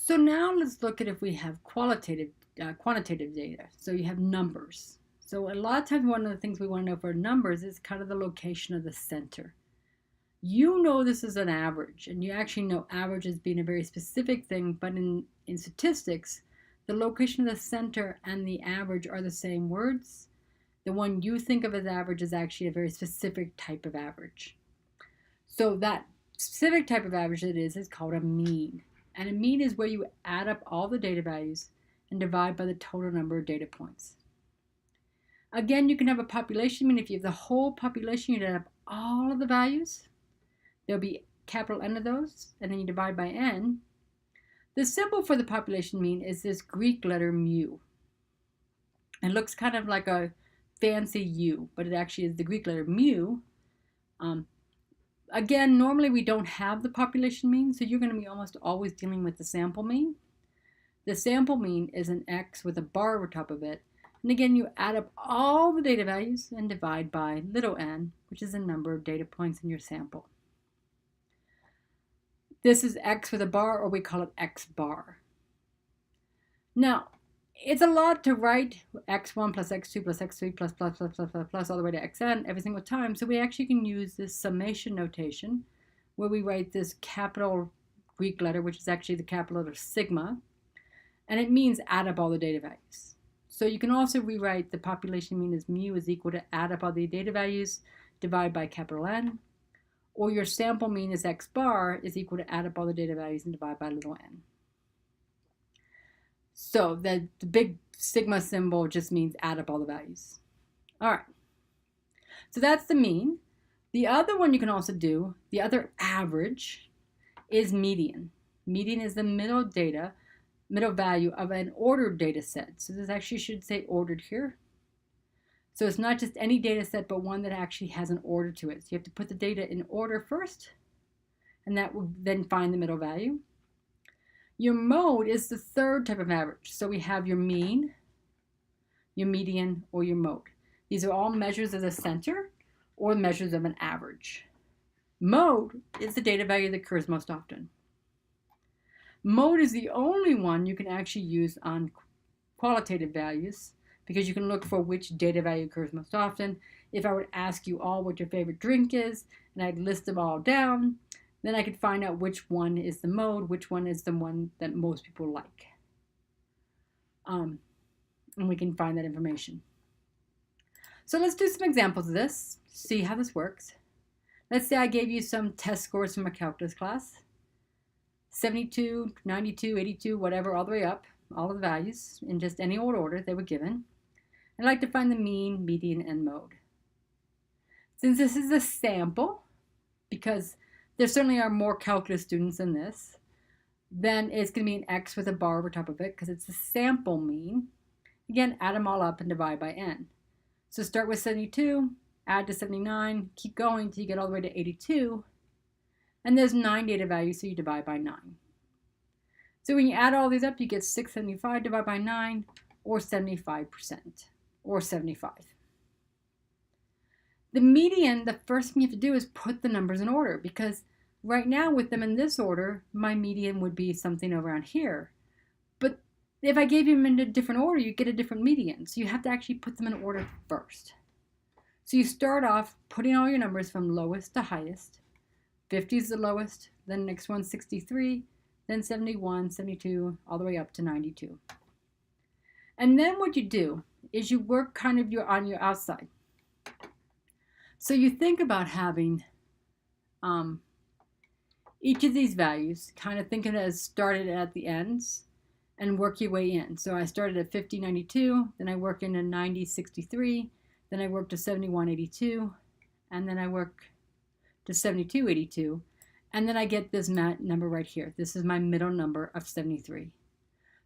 So now let's look at if we have quantitative data. So you have numbers. So a lot of times one of the things we want to know for numbers is kind of the location of the center. You know this is an average, and you actually know average as being a very specific thing, but in statistics, the location of the center and the average are the same words. The one you think of as average is actually a very specific type of average. So that specific type of average it is called a mean. And a mean is where you add up all the data values and divide by the total number of data points. Again, you can have a population mean. If you have the whole population, you add up all of the values. There'll be capital N of those, and then you divide by N. The symbol for the population mean is this Greek letter mu. It looks kind of like a fancy U, but it actually is the Greek letter mu. Again, normally we don't have the population mean, so you're going to be almost always dealing with the sample mean. The sample mean is an X with a bar over top of it. And again, you add up all the data values and divide by little n, which is the number of data points in your sample. This is X with a bar, or we call it X bar. Now, it's a lot to write x1 plus x2 plus x3 plus all the way to xn every single time. So we actually can use this summation notation where we write this capital Greek letter, which is actually the capital letter sigma, and it means add up all the data values. So you can also rewrite the population mean as mu is equal to add up all the data values, divide by capital N, or your sample mean is x bar is equal to add up all the data values and divide by little n. So the big sigma symbol just means add up all the values. All right, so that's the mean. The other one you can also do, the other average, is median. Median is the middle value of an ordered data set. So this actually should say ordered here. So it's not just any data set, but one that actually has an order to it. So you have to put the data in order first, and that will then find the middle value. Your mode is the third type of average. So we have your mean, your median, or your mode. These are all measures of the center or measures of an average. Mode is the data value that occurs most often. Mode is the only one you can actually use on qualitative values because you can look for which data value occurs most often. If I would ask you all what your favorite drink is, and I'd list them all down, then I could find out which one is the mode, which one is the one that most people like. And we can find that information. So let's do some examples of this, see how this works. Let's say I gave you some test scores from a calculus class. 72, 92, 82, whatever, all the way up, all of the values in just any old order they were given. I'd like to find the mean, median, and mode. Since this is a sample, because there certainly are more calculus students than this, then it's going to be an X with a bar over top of it because it's the sample mean. Again, add them all up and divide by n. So start with 72, add to 79, keep going until you get all the way to 82. And there's 9 data values, so you divide by 9. So when you add all these up, you get 675 divided by 9, or 75%, or 75. The median, the first thing you have to do is put the numbers in order, because right now with them in this order, my median would be something around here. But if I gave them in a different order, you get a different median. So you have to actually put them in order first. So you start off putting all your numbers from lowest to highest. 50 is the lowest, then the next one 63, then 71, 72, all the way up to 92. And then what you do is you work kind of on your outside. So you think about having each of these values, kind of thinking as started at the ends and work your way in. So I started at 50, 92, then I work into 90, 63, then I work to 71, 82, and then I work to 72, 82, and then I get this number right here. This is my middle number of 73.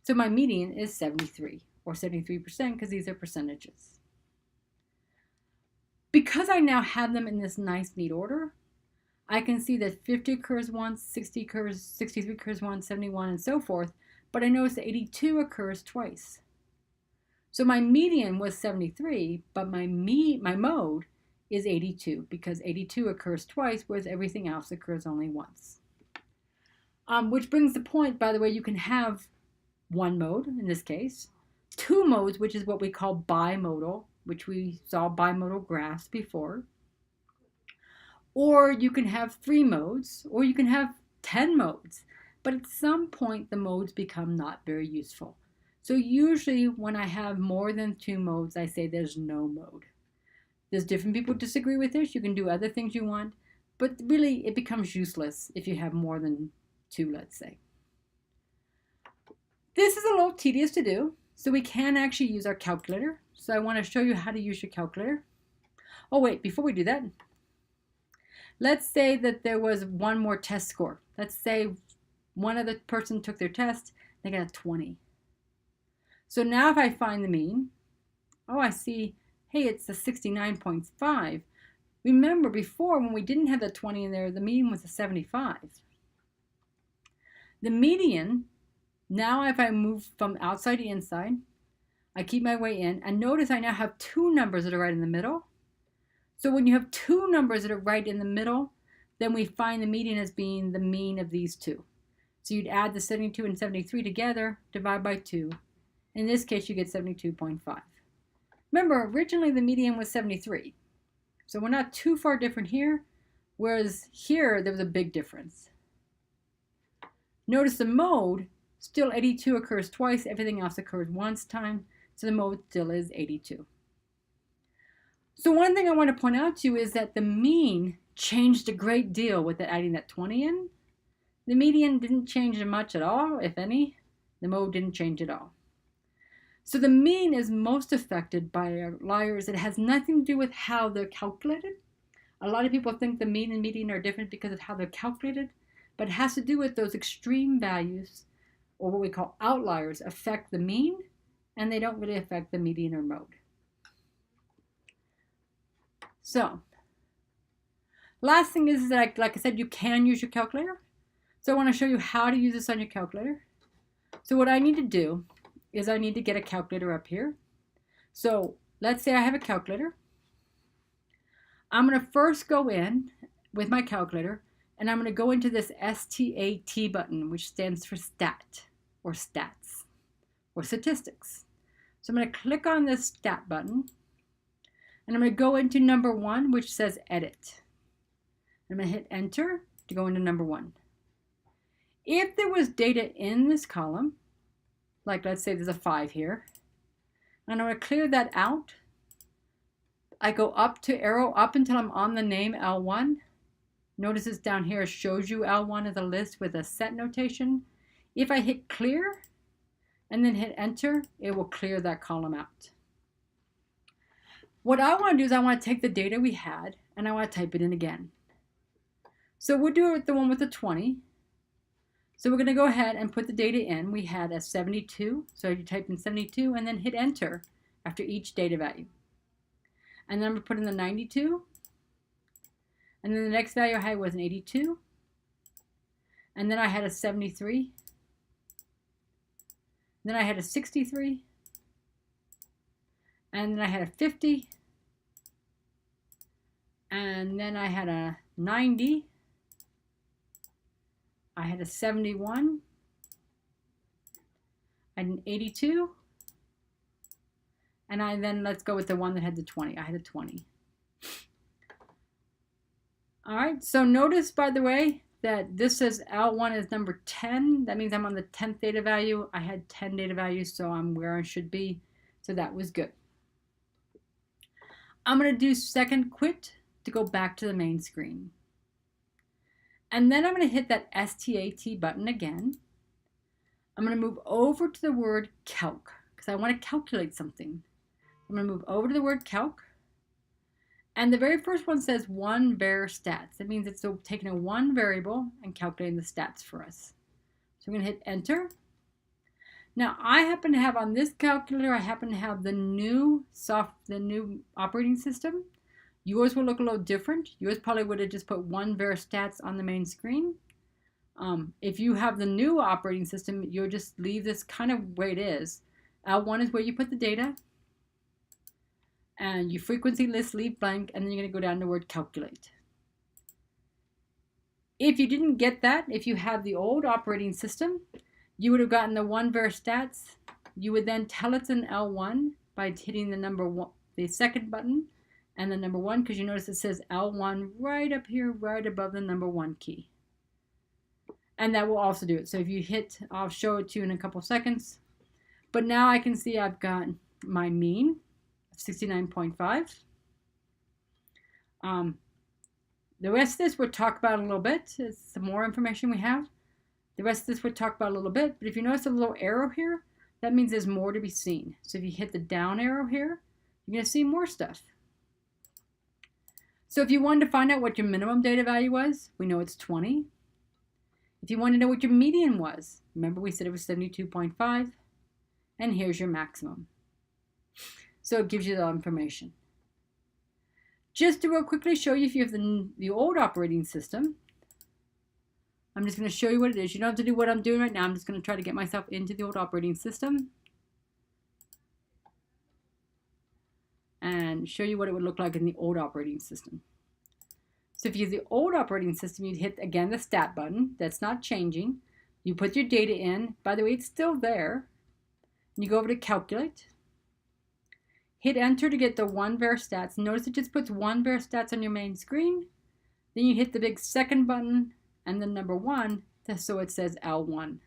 So my median is 73, or 73%, because these are percentages. Because I now have them in this nice, neat order, I can see that 50 occurs once, 60 occurs, 63 occurs once, 71, and so forth, but I notice that 82 occurs twice. So my median was 73, but my mode is 82, because 82 occurs twice, whereas everything else occurs only once. Which brings the point, by the way, you can have one mode, in this case, two modes, which is what we call bimodal, which we saw bimodal graphs before. Or you can have 3 modes, or you can have 10 modes. But at some point, the modes become not very useful. So usually when I have more than 2 modes, I say there's no mode. There's different people disagree with this. You can do other things you want, but really it becomes useless if you have more than 2, let's say. This is a little tedious to do, so we can actually use our calculator. So I want to show you how to use your calculator. Oh wait, before we do that, let's say that there was one more test score. Let's say one other person took their test, they got a 20. So now if I find the mean, oh, I see, hey, it's a 69.5. Remember before when we didn't have the 20 in there, the mean was a 75. The median, now if I move from outside to inside, I keep my way in, and notice I now have 2 numbers that are right in the middle. So when you have 2 numbers that are right in the middle, then we find the median as being the mean of these 2. So you'd add the 72 and 73 together, divide by 2. In this case, you get 72.5. Remember, originally the median was 73. So we're not too far different here, whereas here there was a big difference. Notice the mode, still 82 occurs twice, everything else occurs once time, so the mode still is 82. So one thing I want to point out to you is that the mean changed a great deal with adding that 20 in. The median didn't change much at all, if any. The mode didn't change at all. So the mean is most affected by outliers. It has nothing to do with how they're calculated. A lot of people think the mean and median are different because of how they're calculated, but it has to do with those extreme values, or what we call outliers, affect the mean, and they don't really affect the median or mode. So, last thing is that, like I said, you can use your calculator. So I want to show you how to use this on your calculator. So what I need to do is I need to get a calculator up here. So let's say I have a calculator. I'm going to first go in with my calculator, and I'm going to go into this STAT button, which stands for stat, or stats, or statistics. So I'm going to click on this stat button, and I'm going to go into number 1, which says edit. I'm going to hit enter to go into number 1. If there was data in this column, like let's say there's a 5 here, and I'm going to clear that out. I go up to arrow up until I'm on the name L1. Notice it's down here, it shows you L1 as a list with a set notation. If I hit clear and then hit enter, it will clear that column out. What I want to do is I want to take the data we had and I want to type it in again. So we'll do it with the one with the 20. So we're going to go ahead and put the data in. We had a 72, so you type in 72 and then hit enter after each data value. And then I'm going to put in the 92. And then the next value I had was an 82. And then I had a 73. Then I had a 63. And then I had a 50. And then I had a 90. I had a 71. I had an 82. And then let's go with the one that had the 20. I had a 20. All right, so notice, by the way, that this says L1 is number 10. That means I'm on the 10th data value. I had 10 data values, so I'm where I should be. So that was good. I'm going to do second quit to go back to the main screen. And then I'm going to hit that STAT button again. I'm going to move over to the word calc because I want to calculate something. I'm going to move over to the word calc. And the very first one says one var stats. That means it's taking a one variable and calculating the stats for us. So I'm going to hit enter. Now I happen to have on this calculator, I happen to have the new operating system. Yours will look a little different. Yours probably would have just put one var stats on the main screen. If you have the new operating system, you'll just leave this kind of where it is. L1 is where you put the data. And you frequency list, leave blank, and then you're going to go down to the word calculate. If you didn't get that, if you have the old operating system, you would have gotten the 1var stats. You would then tell it's an L1 by hitting the number one, the second button, and the number 1, because you notice it says L1 right up here, right above the number 1 key. And that will also do it. So if you hit, I'll show it to you in a couple seconds. But now I can see I've got my mean of 69.5. The rest of this we'll talk about a little bit. It's some more information we have. The rest of this we'll talk about a little bit. But if you notice a little arrow here, that means there's more to be seen. So if you hit the down arrow here, you're going to see more stuff. So if you wanted to find out what your minimum data value was, we know it's 20. If you want to know what your median was, remember we said it was 72.5, and here's your maximum. So it gives you the information. Just to real quickly show you if you have the old operating system, I'm just going to show you what it is. You don't have to do what I'm doing right now. I'm just going to try to get myself into the old operating system and show you what it would look like in the old operating system. So if you use the old operating system, you'd hit, again, the stat button. That's not changing. You put your data in. By the way, it's still there. And you go over to Calculate. Hit Enter to get the 1var stats. Notice it just puts 1var stats on your main screen. Then you hit the big second button and the number 1, so it says L1.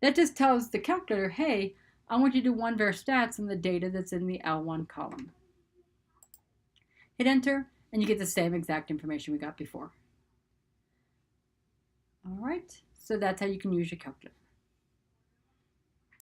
That just tells the calculator, hey, I want you to do 1var stats on the data that's in the L1 column. Hit Enter, and you get the same exact information we got before. All right, so that's how you can use your calculator.